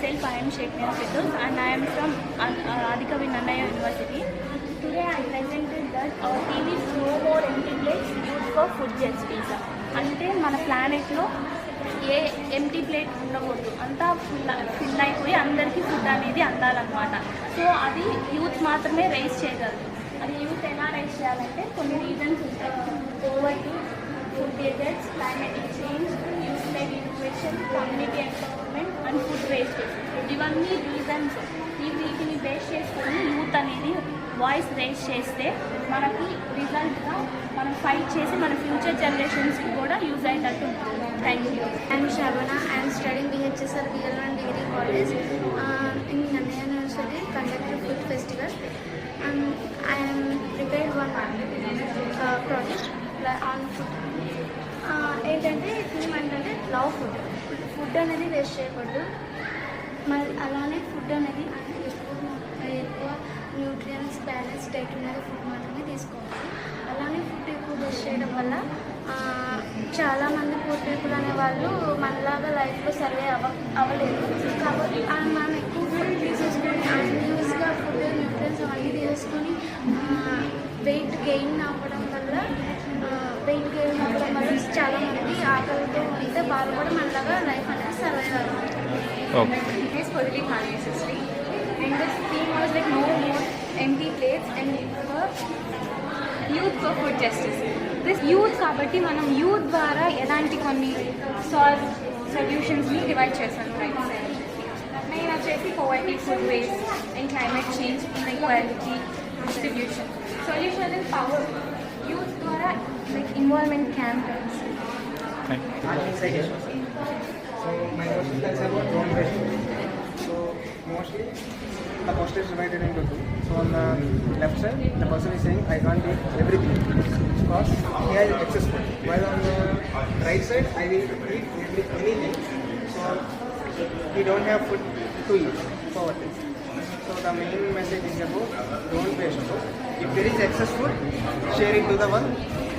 myself, I am Shekhnaya Firdaus and I am from Adikavi Nannaya University. Today I presented that our team is no more empty plates used for food justice. అంటే మన ప్లానెట్లో ఏ empty plate ఉండకూడదు, అంతా fill అయిపోయి అందరికీ food అనేది అందాలన్నమాట. So అది youth మాత్రమే రైజ్ చేయగలరు. అది యూత్ ఎలా రైజ్ చేయాలంటే కొన్ని రీజన్స్ ఉంటాయి. Poverty, food deserts, climatic change, youth like innovation, community empowerment and food wastage. ఇవన్నీ రీజన్స్. వీటిని బేస్ చేసుకొని యూత్ అనేది వాయిస్ రైజ్ చేస్తే మనకి రిజల్ట్గా మనం ఫైట్ చేసి మన ఫ్యూచర్ జనరేషన్స్కి కూడా యూజ్ అయ్యేటట్టు ఉంటుంది. Thank you. I'm Shabana. I am studying BHSR BL1 Degree College in Nannaya University, conducted food festival. I am prepared one project on food. ఏంటంటే థీమ్ ఏంటంటే లవ్ ఫుడ్. ఫుడ్ అనేది waste చేయకూడదు. మరి అలానే food అనేది ఎక్కువ న్యూట్రియన్స్ బ్యాలెన్స్ డైట్ ఉన్నది food మాత్రమే తీసుకోవాలి. అలానే ఫుడ్ ఎక్కువ వేస్ట్ చేయడం వల్ల చాలామంది పూర్ పీపుల్ అనే వాళ్ళు మనలాగా లైఫ్లో సర్వే అవ్వలేదు. కాబట్టి మనం ఎక్కువ ఫుడ్ తీసేసుకొని అన్యూస్గా ఫుడ్ న్యూట్రియన్స్ అవన్నీ తీసేసుకొని వెయిట్ గెయిన్ అవ్వడం వల్ల చాలామంది ఆకలితో ఉంటే వాళ్ళు కూడా మనలాగా లైఫ్ అనేది సర్వే అవ్వాలి. And this theme was like no more empty plates and youth for food justice. This youth కాబట్టి మనం యూత్ ద్వారా ఎలాంటి కొన్ని సొల్యూషన్స్ని డివైడ్ చేశాను. రైట్ మెయిన్ వచ్చేసి poverty, food waste and climate change, inequality, distribution. Solution in power. Youth ద్వారా like involvement campaigns. So my question is about drone waste. So mostly the cost is divided into two. So on the left side, the person is saying I can't eat everything because he has excess food. While on the right side, I will eat anything. So he don't have food to eat. Poverty. So the main message is about don't waste food. If there is excess food, share it to the one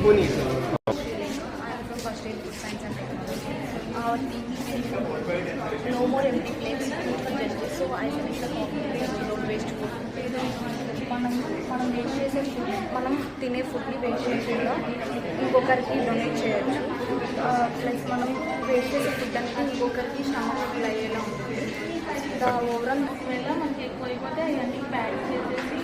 who needs it. First aid, food science and technology. Our team is no more empty plates, food for justice. So I think it's a combination of waste food. మనం waste చేసే food, మనం తినే ఫుడ్ని waste చేయకుండా ఇంకొకరికి donate చేయొచ్చు. Plus మనం waste చేసే ఫుడ్ అనేది ఇంకొకరికి స్టమక్ అయ్యేలా ఉంటుంది. ఓవరాల్ ఒకవేళ మనకి ఎక్కువ అయిపోతే అవన్నీ ప్యాక్ చేసేసి